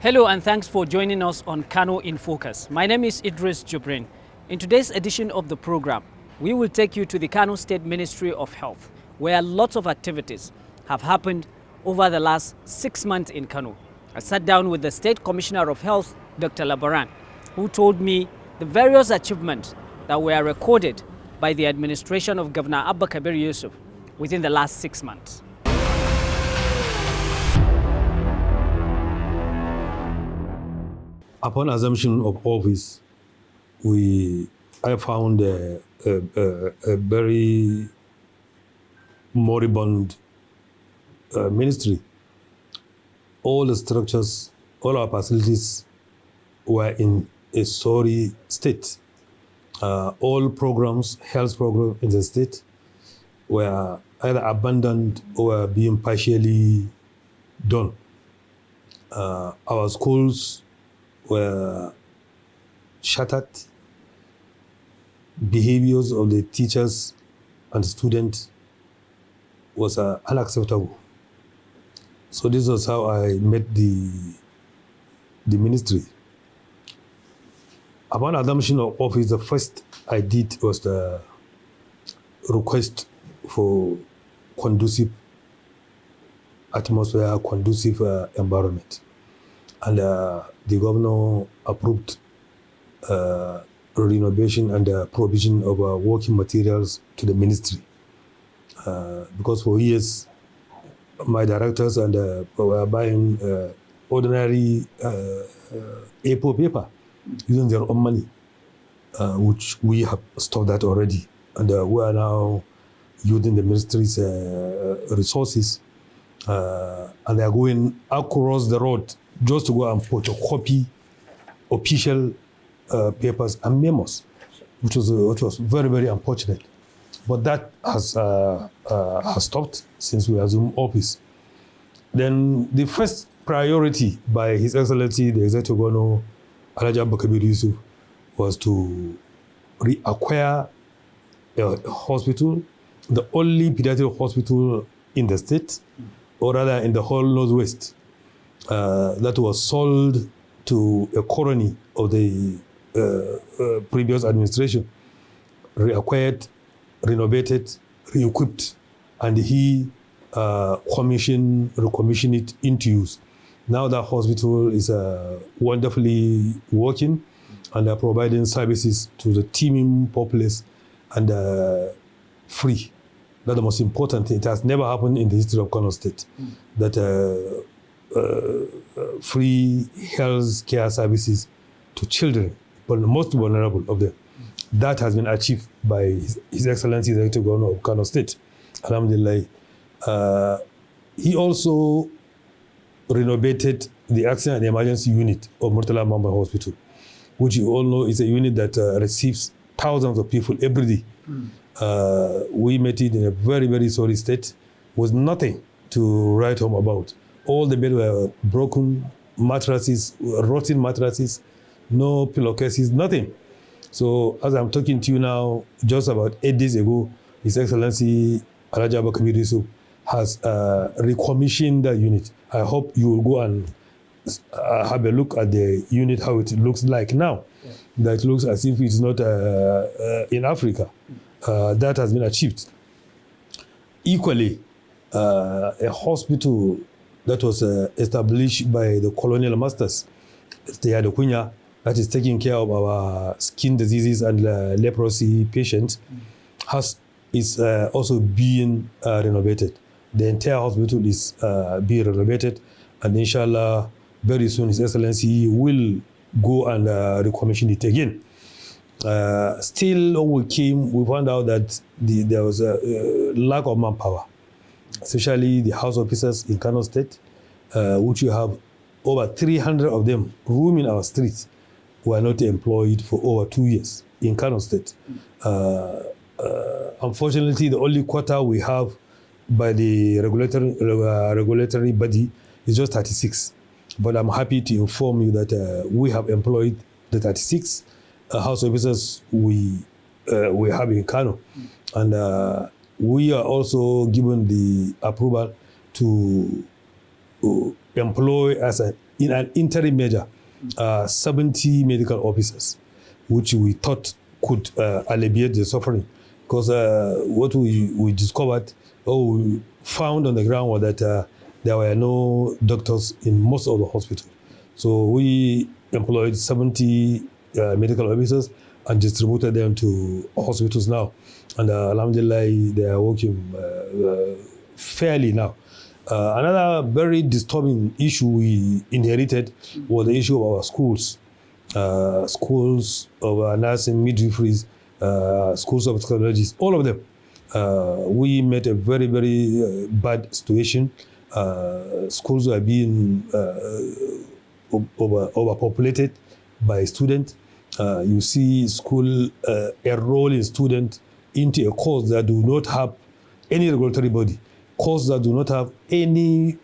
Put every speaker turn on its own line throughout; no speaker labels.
Hello and thanks for joining us on Kano in Focus. My name is Idris Jubrin. In today's edition of the program, we will take you to the Kano State Ministry of Health, where lots of activities have happened over the last 6 months in Kano. I sat down with the State Commissioner of Health, Dr. Labaran, who told me the various achievements that were recorded by the administration of Governor Abba Kabir Yusuf within the last 6 months.
Upon assumption of office, I found a very moribund ministry. All the structures, all our facilities were in a sorry state. All programs, health programs in the state were either abandoned or being partially done. Our schools were shattered. Behaviors of the teachers and students was unacceptable. So this was how I met the ministry. Upon assumption of office, the first I did was the request for conducive atmosphere, conducive environment. And the governor approved renovation and provision of working materials to the ministry. Because for years, my directors and were buying ordinary A4 paper using their own money, which we have stopped that already. And we are now using the ministry's resources, and they are going across the road just to go and photocopy official papers and memos, which was very, very unfortunate. But that has stopped since we assumed office. Then the first priority by His Excellency, the Executive Governor, Alhaji Abba Kabir Yusuf, was to reacquire a hospital, the only pediatric hospital in the state, or rather in the whole Northwest, that was sold to a colony of the previous administration, reacquired, renovated, re-equipped, and he recommissioned it into use. Now that hospital is wonderfully working and providing services to the teeming populace and free. That's the most important thing. It has never happened in the history of Kano State that free health care services to children, but the most vulnerable of them. That has been achieved by His Excellency the Executive Governor of Kano State. Alhamdulillah. He also renovated the accident and emergency unit of Murtala Mamba Hospital, which you all know is a unit that receives thousands of people every day. We met it in a very, very sorry state, with nothing to write home about. All the beds were broken, mattresses, rotten mattresses, no pillowcases, nothing. So as I'm talking to you now, just about 8 days ago, His Excellency Alhaji Abba Kabir Yusuf has recommissioned that unit. I hope you will go and have a look at the unit, how it looks like now. Yeah. That looks as if it's not in Africa. That has been achieved. Equally, a hospital that was established by the colonial masters, the Adequina, that is taking care of our skin diseases and leprosy patients, is also being renovated. The entire hospital is being renovated, and inshallah, very soon His Excellency will go and recommission it again. Still, when we came, we found out that there was a lack of manpower, especially the house officers in Kano State, which you have over 300 of them roaming our streets, were not employed for over 2 years in Kano State. Unfortunately, the only quota we have by the regulatory body is just 36. But I'm happy to inform you that we have employed the 36 house officers we have in Kano. And we are also given the approval to employ as an in an interim measure, 70 medical officers, which we thought could alleviate the suffering. Because what we discovered, or we found on the ground, was that there were no doctors in most of the hospitals. So we employed 70 medical officers and distributed them to hospitals now. And alhamdulillah, they are working fairly now. Another very disturbing issue we inherited was the issue of our schools. Schools of nursing, midwiferys, schools of technologies, all of them. We met a very, very bad situation. Schools were being overpopulated by students. You see school enrolling students into a course that do not have any regulatory body, course that do not have any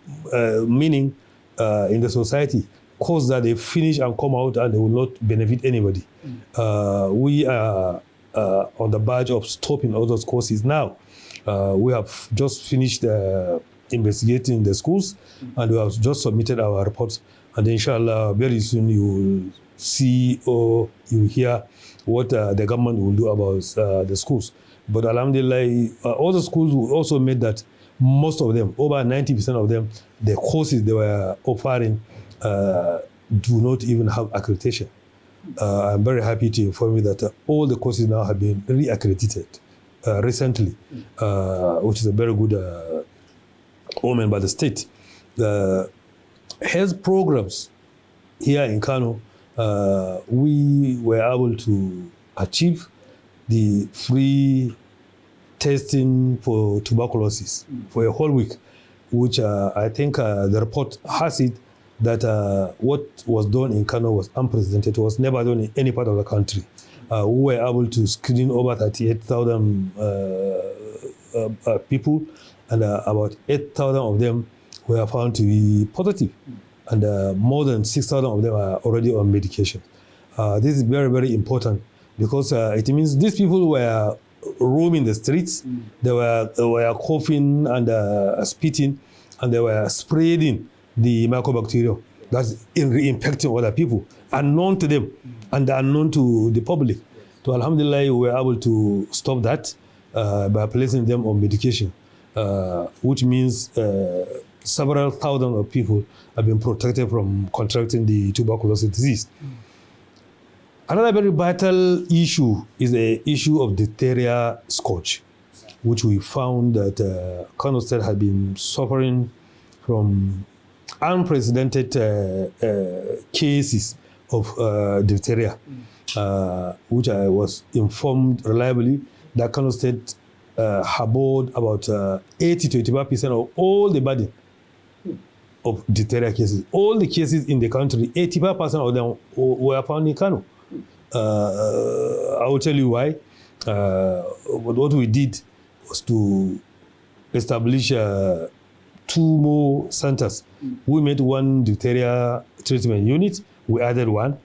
meaning in the society, course that they finish and come out and they will not benefit anybody. We are on the verge of stopping all those courses now. We have just finished investigating the schools, and we have just submitted our reports. And inshallah, very soon you will see or you will hear what the government will do about the schools. But alhamdulillah, all the schools will also made that most of them, over 90% of them, the courses they were offering do not even have accreditation. I'm very happy to inform you that all the courses now have been re-accredited recently, which is a very good omen by the state. The health programs here in Kano, we were able to achieve the free testing for tuberculosis for a whole week, which I think the report has it that what was done in Kano was unprecedented. It was never done in any part of the country. We were able to screen over 38,000 people, and about 8,000 of them were found to be positive, and more than 6,000 of them are already on medication. This is very, very important because it means these people were roaming the streets, they were coughing and spitting, and they were spreading the mycobacterium that's infecting other people, unknown to them and unknown to the public. So alhamdulillah, we were able to stop that by placing them on medication, which means several thousands of people have been protected from contracting the tuberculosis disease. Another very vital issue is the issue of diphtheria scourge, which we found that Kano State had been suffering from unprecedented cases of diphtheria, which I was informed reliably that Kano State harbored about 80 to 85% of all the burden of diphtheria cases. All the cases in the country, 85% of them were found in Kano. I will tell you why. What we did was to establish 2 more centers. We made 1 diphtheria treatment unit. We added 1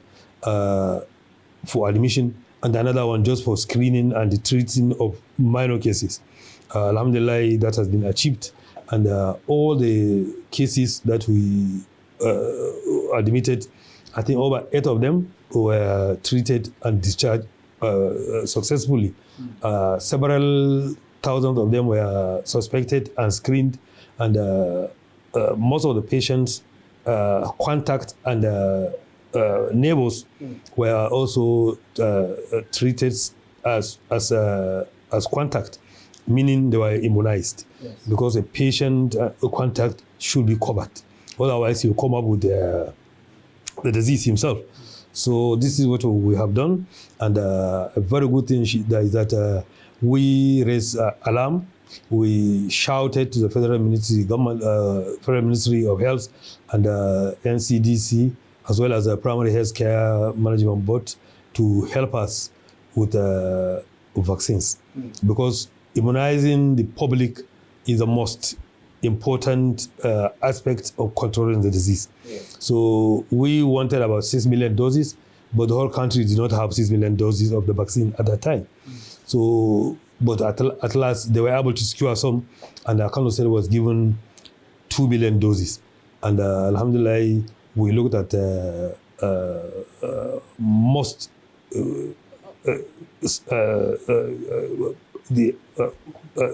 for admission and another one just for screening and the treating of minor cases. Alhamdulillah, that has been achieved. And all the cases that we admitted, I think over 8 of them were treated and discharged successfully. Several thousands of them were suspected and screened, and most of the patients' contact and neighbors were also treated as contact, meaning they were immunized. Yes. Because a patient contact should be covered. Otherwise, he'll come up with the disease himself. So this is what we have done, and a very good thing is that we raised alarm. We shouted to the Federal Ministry of Health and NCDC, as well as the Primary Health Care Management Board, to help us with vaccines, because immunizing the public is the most important aspect of controlling the disease. Yes. So we wanted about 6 million doses, but the whole country did not have 6 million doses of the vaccine at that time. So, but at last they were able to secure some, and Kano State was given 2 million doses. And alhamdulillah, we looked at most the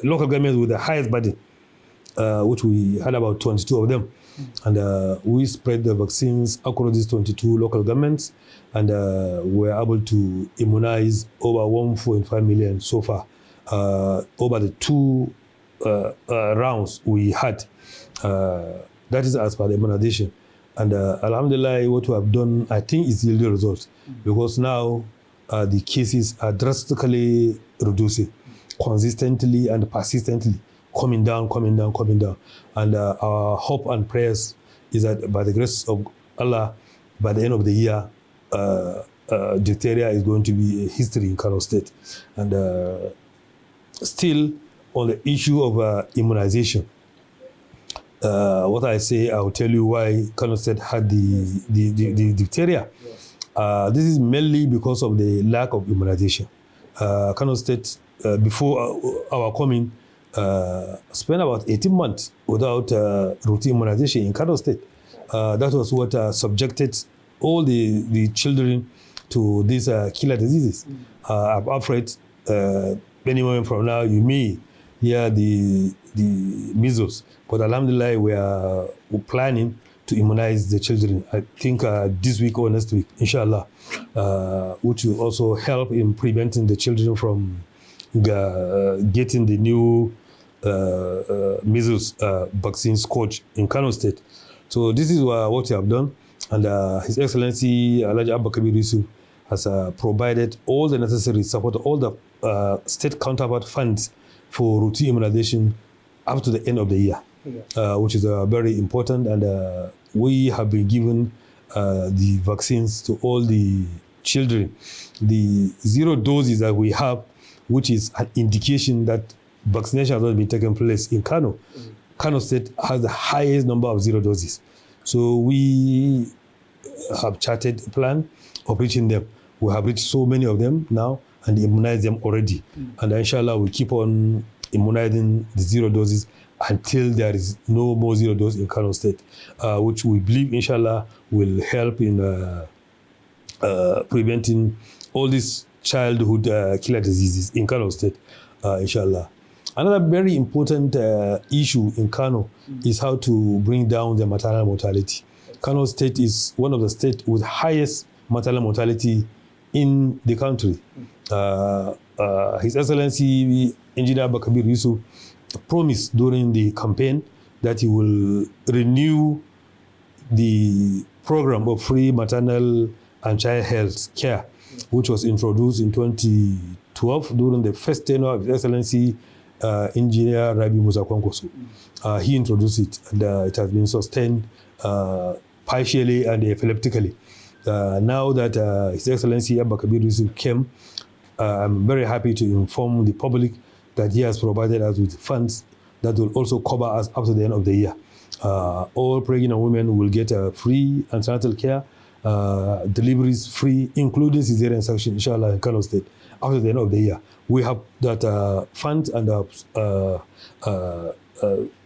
local governments with the highest burden, which we had about 22 of them. And we spread the vaccines across these 22 local governments, and we were able to immunize over 1.5 million so far. Over the two rounds we had. That is as per the immunization. And alhamdulillah, what we have done, I think, is yielding results, because now the cases are drastically reducing, consistently and persistently, coming down. And our hope and prayers is that by the grace of Allah, by the end of the year, diphtheria is going to be a history in Kano State. And still, on the issue of immunization, what I say, I'll tell you why Kano State had the diphtheria. This is mainly because of the lack of immunization. Kano State, before our coming, spent about 18 months without routine immunization in Kano State. That was what subjected all the children to these killer diseases. I'm afraid any moment from now you may hear the measles, but alhamdulillah we're planning to immunize the children. I think this week or next week, inshallah, which will also help in preventing the children from getting the new measles vaccine scourge in Kano State. So this is what we have done, and His Excellency Alhaji Abba Kabir Yusuf has provided all the necessary support, all the state counterpart funds for routine immunization up to the end of the year, which is very important. And we have been given the vaccines to all the children. The 0 doses that we have, which is an indication that vaccination has not been taking place in Kano. Kano State has the highest number of 0 doses. So we have charted a plan of reaching them. We have reached so many of them now and immunized them already. And inshallah, we keep on immunizing the 0 doses until there is no more 0 dose in Kano State, which we believe, inshallah, will help in preventing all these childhood killer diseases in Kano State, inshallah. Another very important issue in Kano is how to bring down the maternal mortality. Kano State is one of the states with highest maternal mortality in the country. His Excellency Engineer Bakabir Yusuf promised during the campaign that he will renew the program of free maternal and child health care, which was introduced in 2012 during the first tenure of His Excellency Engineer Rabi Musa Kwankwaso. He introduced it, and it has been sustained partially and epileptically. Now that His Excellency Abba Kabir Yusuf came, I'm very happy to inform the public that he has provided us with funds that will also cover us up to the end of the year. All pregnant women will get free antenatal care, deliveries free, including cesarean section, inshallah, in Kano State, after the end of the year. We have that fund and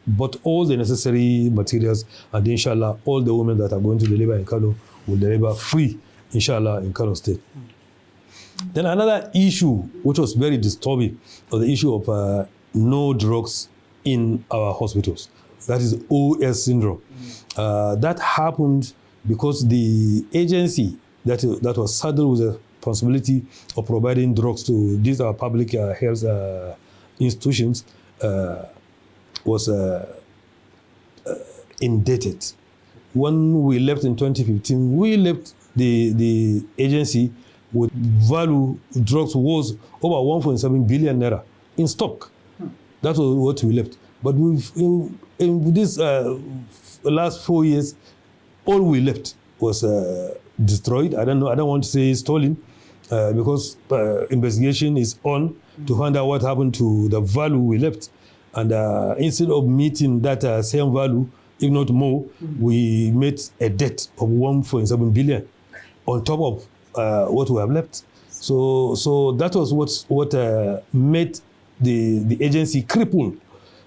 bought all the necessary materials, and inshallah, all the women that are going to deliver in Kano will deliver free, inshallah, in Kano State. Then another issue, which was very disturbing, was the issue of no drugs in our hospitals. That is OS syndrome. That happened because the agency that was saddled with the responsibility of providing drugs to these public health institutions was indebted. When we left in 2015, we left the agency with value drugs was over 1.7 billion naira in stock. That was what we left. But in this last 4 years, all we left was destroyed. I don't know. I don't want to say stolen, because investigation is on to find out what happened to the value we left. And instead of meeting that same value, if not more, we made a debt of 1.7 billion on top of what we have left. So that was what made the agency crippled.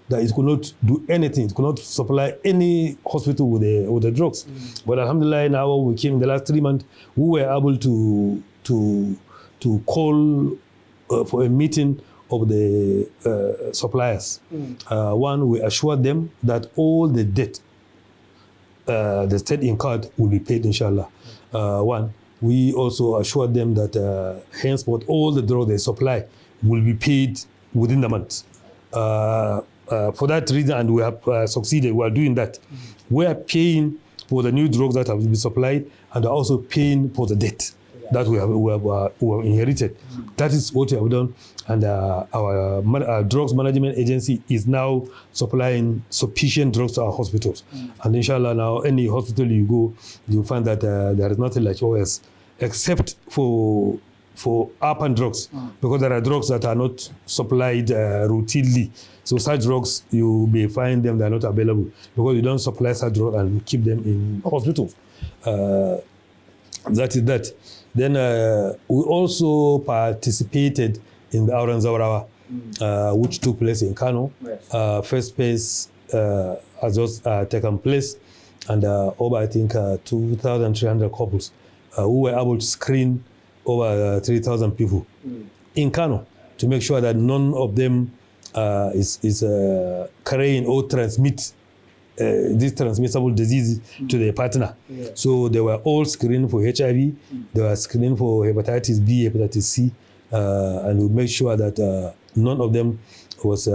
that it could not do anything. It could not supply any hospital with the drugs. But alhamdulillah, now we came in the last 3 months, we were able to call for a meeting of the suppliers. One, we assured them that all the debt the state incurred will be paid, inshallah. One, we also assured them that henceforth all the drugs they supply will be paid within the month. For that reason, and we have succeeded, we are doing that. We are paying for the new drugs that have been supplied, and are also paying for the debt that we have inherited. That is what we have done, and our drugs management agency is now supplying sufficient drugs to our hospitals. And inshallah, now any hospital you go, you find that there is nothing like OS, except for urban drugs, because there are drugs that are not supplied routinely. So such drugs, you may find them, they are not available, because you don't supply such drugs and keep them in hospitals. That is that. Then we also participated in the Auran Zawarawa, which took place in Kano. First phase has just taken place, and over, I think, 2,300 couples who were able to screen over 3,000 people in Kano to make sure that none of them is carrying or transmit these transmissible diseases to their partner. So they were all screened for HIV, they were screened for hepatitis B, hepatitis C, and we made sure that none of them was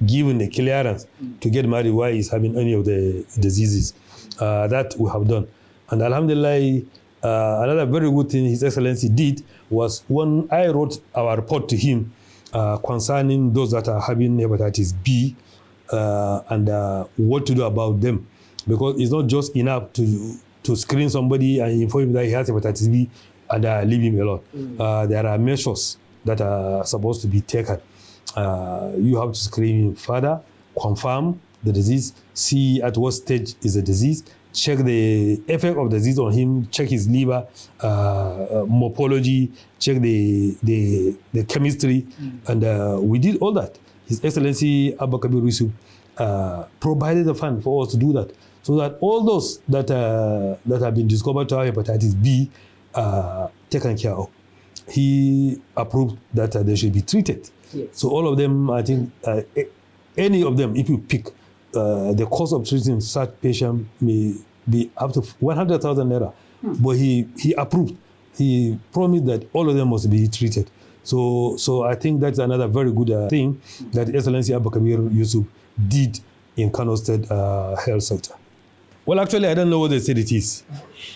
given the clearance to get married while he's having any of the diseases. That we have done. And alhamdulillah, another very good thing His Excellency did was when I wrote our report to him concerning those that are having hepatitis B and what to do about them. Because it's not just enough to screen somebody and inform him that he has hepatitis B and leave him alone. There are measures that are supposed to be taken. You have to screen him further, confirm the disease, see at what stage is the disease, check the effect of the disease on him, check his liver, morphology, check the chemistry, and we did all that. His Excellency Abba Kabir Yusuf provided the fund for us to do that, so that all those that have been discovered to have hepatitis B are taken care of. He approved that they should be treated. So all of them, I think, any of them, if you pick, the cost of treating such patient may be up to 100,000 naira. But he approved. He promised that all of them must be treated. So I think that's another very good thing that Excellency Abba Kabir Yusuf did in Kano State health sector. Well, actually, I don't know what they said it is,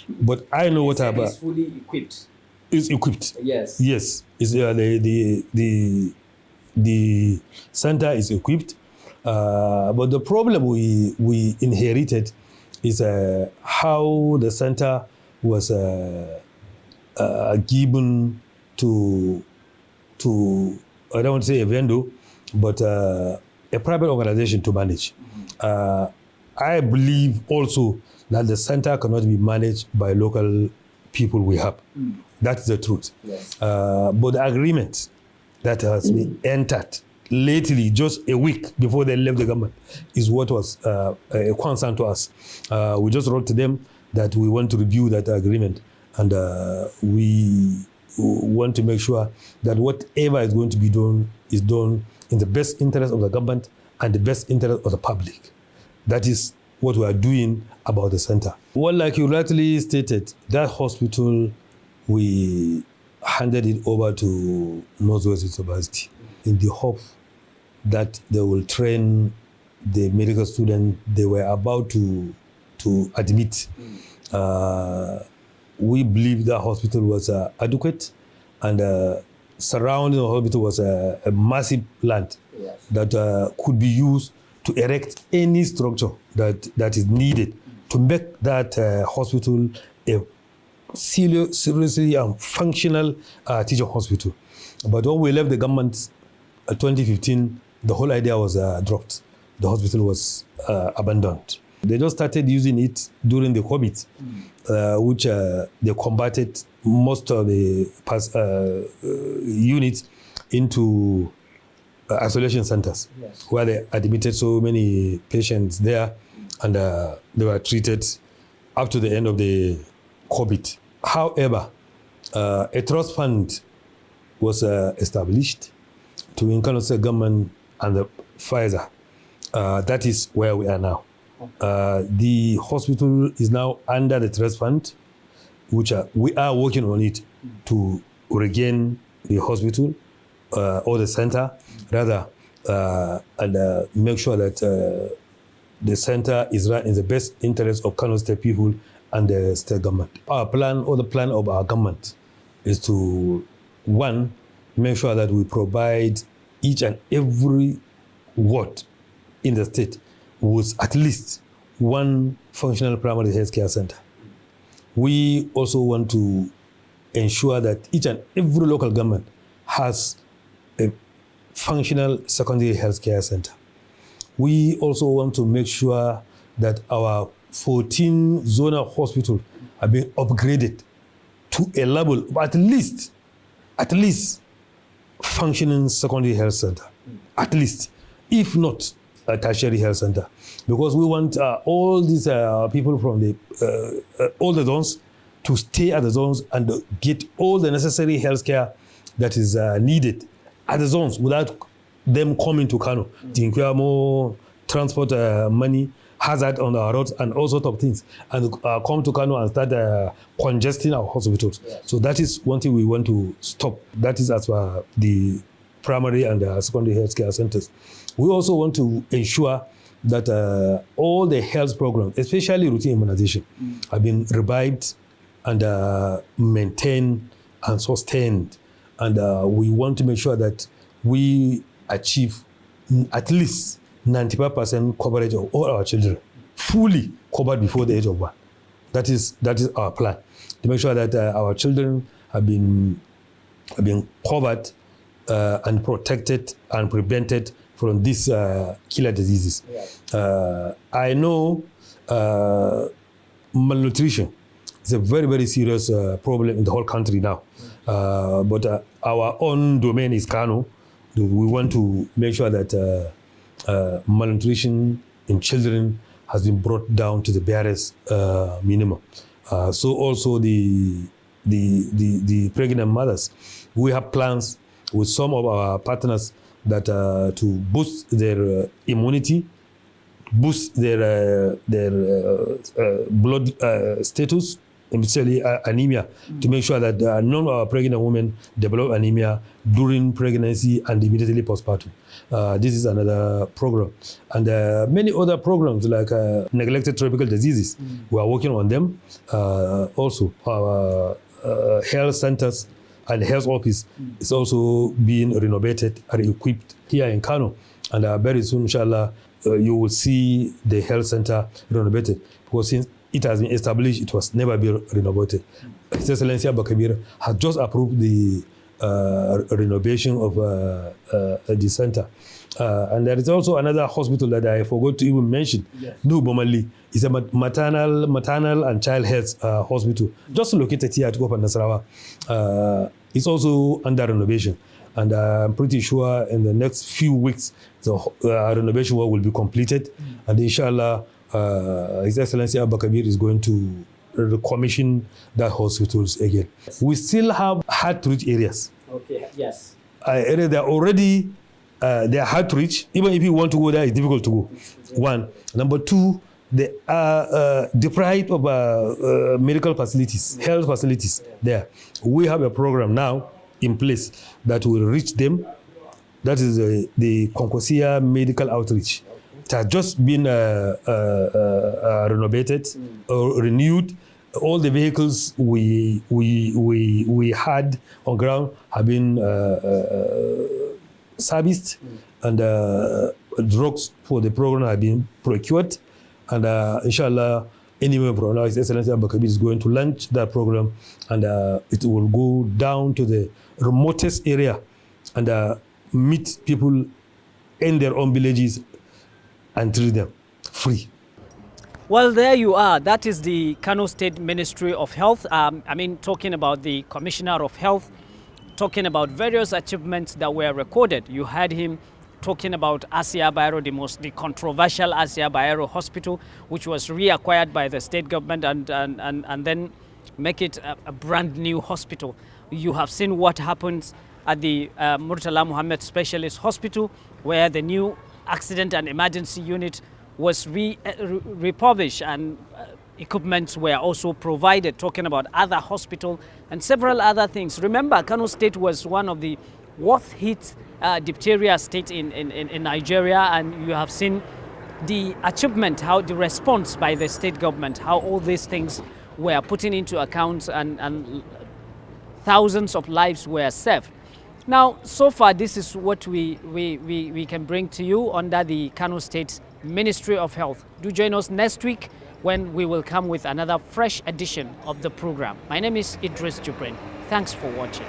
but I know what about.
It's fully equipped.
It's equipped.
Yes.
Yes. It's the center is equipped. But the problem we inherited is how the center was given to I don't want to say a vendor, but a private organization to manage. I believe also that the center cannot be managed by local people we have. That's the truth.
Yes.
But the agreement that has been entered lately, just a week before they left the government, is what was a concern to us. We just wrote to them that we want to review that agreement, and we want to make sure that whatever is going to be done is done in the best interest of the government and the best interest of the public. That is what we are doing about the center. Well, like you rightly stated, that hospital, we handed it over to Northwest University in the hope that they will train the medical student they were about to admit. We believe that hospital was adequate, and surrounding the hospital was a massive land that could be used to erect any structure that is needed to make that hospital a seriously functional teaching hospital. But when we left the government in 2015, the whole idea was dropped. The hospital was abandoned. They just started using it during the COVID, which they converted most of the units into isolation centers,
Yes.
where they admitted so many patients there, and they were treated up to the end of the COVID. However, a trust fund was established to Kano State government and the Pfizer. That is where we are now. The hospital is now under the trust fund, which we are working on it to regain the hospital or the center, rather, and make sure that the center is run in the best interest of Kano State people and the state government. Our plan, or the plan of our government, is to, one, make sure that we provide each and every ward in the state with at least one functional primary health care center. We also want to ensure that each and every local government has a functional secondary health care center. We also want to make sure that our 14 zonal hospitals are being upgraded to a level of at least functioning secondary health center, at least, if not a tertiary health center, because we want all these people from all the zones to stay at the zones and get all the necessary health care that is needed at the zones without them coming to Kano. To incur more transport money, hazard on our roads, and all sorts of things, and come to Kano and start congesting our hospitals. Yes. So that is one thing we want to stop. That is as far the primary and secondary health care centers. We also want to ensure that all the health programs, especially routine immunization, have been revived and maintained and sustained. And we want to make sure that we achieve at least 95% coverage of all our children, fully covered before the age of 1. That is our plan, to make sure that our children have been covered and protected and prevented from these killer diseases. Yeah. I know malnutrition is a very, very serious problem in the whole country now. But our own domain is Kano. We want to make sure that malnutrition in children has been brought down to the barest minimum. So also the pregnant mothers, we have plans with some of our partners that to boost their immunity, boost their blood status, especially anemia, to make sure that none of our pregnant women develop anemia during pregnancy and immediately postpartum. This is another program. And many other programs like neglected tropical diseases, we are working on them. Also, our health centers and health office is also being renovated and equipped here in Kano. And very soon, inshallah, you will see the health center renovated, because since it has been established, it was never been renovated. His Excellency Abba Kabir has just approved the renovation of the center. And there is also another hospital that I forgot to even mention. Yes. New Bomali is a maternal and child health hospital, just located here at Kopa Nasarawa. It's also under renovation. And I'm pretty sure in the next few weeks, the renovation work will be completed. And inshallah, His Excellency Abba Kabir is going to commission that hospitals again. We still have hard-to-reach areas.
Okay, yes.
Areas that already they are hard to reach. Even if you want to go there, it's difficult to go. One. Number two, they are deprived of medical facilities, health facilities there. We have a program now in place that will reach them. That is the Concosia Medical Outreach. It has just been renovated or renewed. All the vehicles we had on ground have been serviced, and drugs for the program have been procured. And inshallah, anyway, His Excellency Abba Kabir is going to launch that program, and it will go down to the remotest area and meet people in their own villages and treat them free.
Well, there you are. That is the Kano State Ministry of Health. Talking about the Commissioner of Health, talking about various achievements that were recorded. You heard him talking about Asia Bayero, the controversial Asia Bayero Hospital, which was reacquired by the state government and then make it a brand new hospital. You have seen what happens at the Murtala Muhammad Specialist Hospital, where the new accident and emergency unit was refurbished and equipments were also provided, talking about other hospital and several other things. Remember, Kano State was one of the worst hit diphtheria state in Nigeria, and you have seen the achievement, how the response by the state government, how all these things were put into account and thousands of lives were saved. Now, so far, this is what we can bring to you under the Kano State Ministry of Health. Do join us next week when we will come with another fresh edition of the program. My name is Idris Jubrin. Thanks for watching.